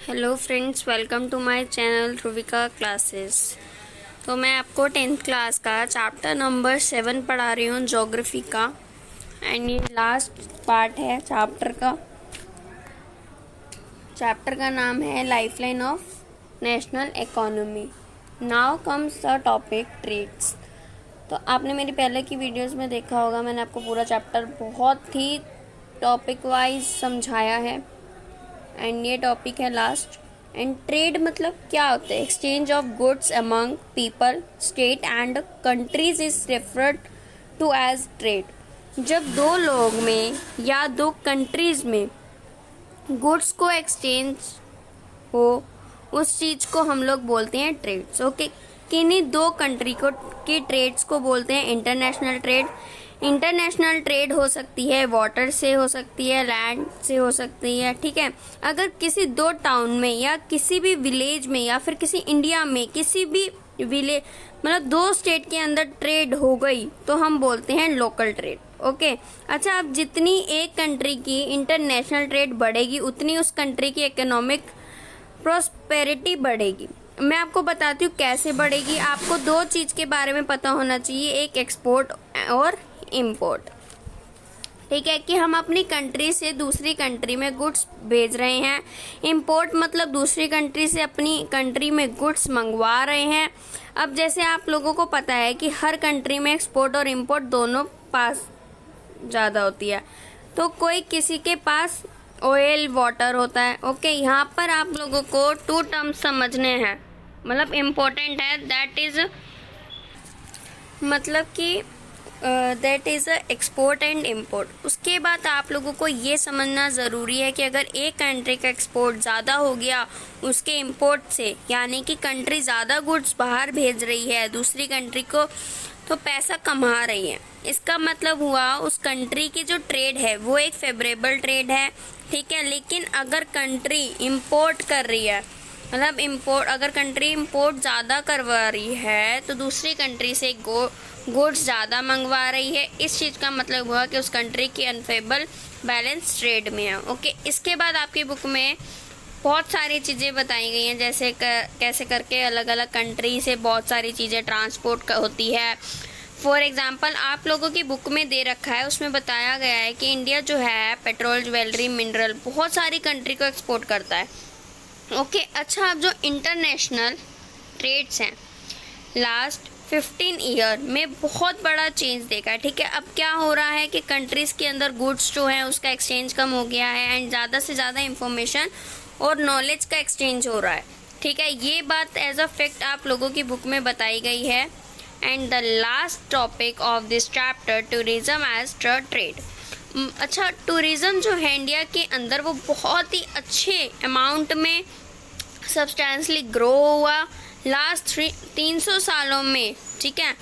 Hello friends, welcome to my channel Dhruvika classes. तो मैं आपको 10th क्लास का चैप्टर नंबर 7 पढ़ा रही हूँ, ज्योग्राफी का। एंड ये लास्ट पार्ट है चैप्टर का नाम है lifeline of national economy. Now comes the topic trades. तो आपने मेरी पहले की वीडियोस में देखा होगा, मैंने आपको पूरा चैप्टर बहुत ही टॉपिक वाइज समझाया है। एंड ये टॉपिक है लास्ट। एंड ट्रेड मतलब क्या होता है? Exchange of goods among people, state and countries is referred to as trade. जब दो लोग में या दो कंट्रीज में गुड्स को एक्सचेंज हो, उस चीज को हम लोग बोलते हैं ट्रेड्स। ओके, किन्हीं दो कंट्री को के ट्रेड्स को बोलते हैं इंटरनेशनल ट्रेड। इंटरनेशनल ट्रेड हो सकती है वाटर से, हो सकती है लैंड से, हो सकती है, ठीक है। अगर किसी दो टाउन में या किसी भी विलेज में या फिर किसी इंडिया में किसी भी विलेज मतलब दो स्टेट के अंदर ट्रेड हो गई तो हम बोलते हैं लोकल ट्रेड। ओके, अच्छा, अब जितनी एक कंट्री की इंटरनेशनल ट्रेड बढ़ेगी उतनी उस कंट्री की इकोनॉमिक प्रोस्पेरिटी बढ़ेगी। मैं आपको बताती हूँ कैसे बढ़ेगी। आपको दो चीज के बारे में पता होना चाहिए, एक एक्सपोर्ट और इंपोर्ट। ठीक है, कि हम अपनी कंट्री से दूसरी कंट्री में गुड्स भेज रहे हैं। इंपोर्ट मतलब दूसरी कंट्री से अपनी कंट्री में गुड्स मंगवा रहे हैं। अब जैसे आप लोगों को पता है कि हर कंट्री में एक्सपोर्ट और इंपोर्ट दोनों पास ज़्यादा होती है। तो कोई किसी के पास ऑयल वाटर होता है। ओके, यहाँ पर आप लोगों को टू टर्म्स समझने हैं, मतलब इम्पोर्टेंट है। दैट इज मतलब कि that is export and import. उसके बाद आप लोगों को ये समझना ज़रूरी है कि अगर एक कंट्री का एक्सपोर्ट ज़्यादा हो गया उसके इम्पोर्ट से, यानी कि कंट्री ज़्यादा गुड्स बाहर भेज रही है दूसरी कंट्री को, तो पैसा कमा रही है। इसका मतलब हुआ उस कंट्री की जो ट्रेड है वो एक फेवरेबल ट्रेड है, ठीक है। लेकिन अगर कंट्री इम्पोर्ट कर रही है, मतलब इम्पोर्ट, अगर कंट्री इम्पोर्ट ज़्यादा करवा रही है तो दूसरी कंट्री से गुड्स ज़्यादा मंगवा रही है, इस चीज़ का मतलब हुआ कि उस कंट्री की अनफेवरेबल बैलेंस ट्रेड में है। ओके, इसके बाद आपकी बुक में बहुत सारी चीज़ें बताई गई हैं, जैसे कैसे करके अलग अलग कंट्री से बहुत सारी चीज़ें ट्रांसपोर्ट होती है। फॉर एग्जाम्पल आप लोगों की बुक में दे रखा है, उसमें बताया गया है कि इंडिया जो है पेट्रोल, ज्वेलरी, मिनरल बहुत सारी कंट्री को एक्सपोर्ट करता है। ओके, अच्छा, अब जो इंटरनेशनल ट्रेड्स हैं लास्ट 15 ईयर में बहुत बड़ा चेंज देखा है, ठीक है। अब क्या हो रहा है कि कंट्रीज़ के अंदर गुड्स जो है उसका एक्सचेंज कम हो गया है एंड ज़्यादा से ज़्यादा इंफॉर्मेशन और नॉलेज का एक्सचेंज हो रहा है, ठीक है। ये बात एज अ फैक्ट आप लोगों की बुक में बताई गई है। And the last topic of this chapter, tourism as trade. अच्छा, टूरिज्म जो है इंडिया के अंदर वो बहुत ही अच्छे अमाउंट में सब्सटेंशली ग्रो हुआ लास्ट 300 सालों में, ठीक है।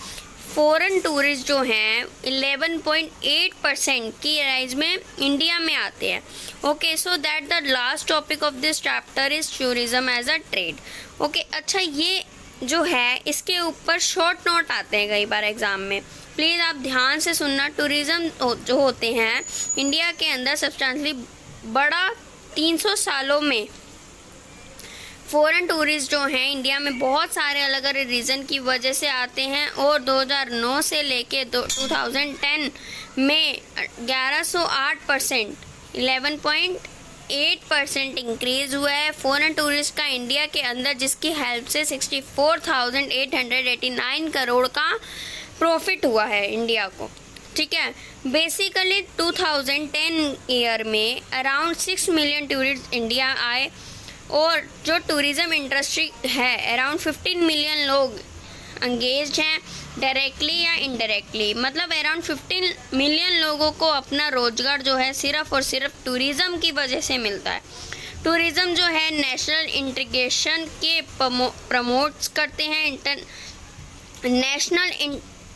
फॉरेन टूरिस्ट जो हैं 11.8% की राइज में इंडिया में आते हैं। Okay, so that the last topic of this chapter is tourism as a trade. Okay, अच्छा, ये जो है इसके ऊपर शॉर्ट नोट आते हैं कई बार एग्जाम में, प्लीज़ आप ध्यान से सुनना। टूरिज्म जो होते हैं इंडिया के अंदर सब्सटेंशली बड़ा 300 सालों में फॉरेन टूरिस्ट जो हैं इंडिया में बहुत सारे अलग अलग रीज़न की वजह से आते हैं, और 2009 से लेके 2010 में 1108% 11.8% इंक्रीज हुआ है फॉरेन टूरिस्ट का इंडिया के अंदर, जिसकी हेल्प से 64,889 करोड़ का प्रॉफिट हुआ है इंडिया को, ठीक है। बेसिकली 2010 ईयर में अराउंड 6 मिलियन टूरिस्ट इंडिया आए, और जो टूरिज़्म इंडस्ट्री है अराउंड 15 मिलियन लोग एंगेज्ड हैं डायरेक्टली या इनडायरेक्टली, मतलब अराउंड 15 मिलियन लोगों को अपना रोजगार जो है सिर्फ और सिर्फ टूरिज़्म की वजह से मिलता है। टूरिज़्म जो है नेशनल इंटीग्रेशन के प्रमोट्स करते हैं। नेशनल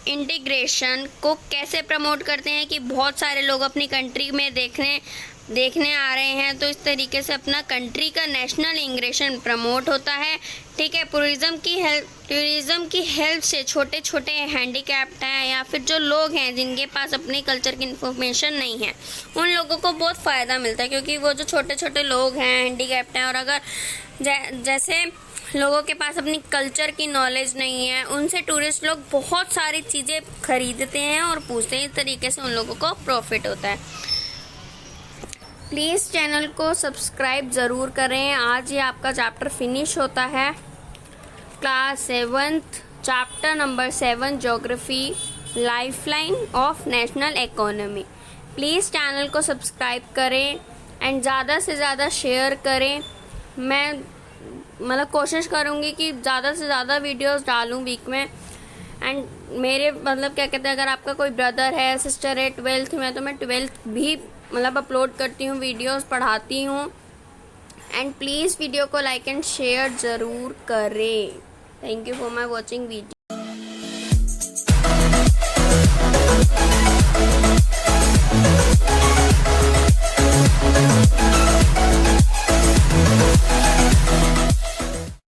इंटीग्रेशन को कैसे प्रमोट करते हैं कि बहुत सारे लोग अपनी कंट्री में देखने देखने आ रहे हैं, तो इस तरीके से अपना कंट्री का नेशनल इंग्रेशन प्रमोट होता है। ठीक है, टूरिज़्म की हेल्प से छोटे छोटे हैंडीकैप्ड हैं या फिर जो लोग हैं जिनके पास अपने कल्चर की इन्फॉर्मेशन नहीं है, उन लोगों को बहुत फ़ायदा मिलता है, क्योंकि वो जो छोटे छोटे लोग हैं हैंडीकैप्ड हैं और अगर जैसे लोगों के पास अपनी कल्चर की नॉलेज नहीं है, उनसे टूरिस्ट लोग बहुत सारी चीज़ें खरीदते हैं और पूछते हैं। इस तरीके से उन लोगों को प्रॉफिट होता है। प्लीज़ चैनल को सब्सक्राइब ज़रूर करें। आज ये आपका चैप्टर फिनिश होता है। Class 7th chapter number 7 geography, lifeline of national economy. Please channel को सब्सक्राइब करें एंड ज़्यादा से ज़्यादा शेयर करें। मैं कोशिश करूँगी कि ज़्यादा से ज़्यादा वीडियोस डालूँ वीक में। एंड मेरे क्या कहते हैं, अगर आपका कोई ब्रदर है, सिस्टर है 12th में, तो मैं 12th भी अपलोड करती हूँ वीडियोस, पढ़ाती हूँ। एंड प्लीज़ वीडियो को लाइक एंड शेयर ज़रूर करें। Thank you for my watching video.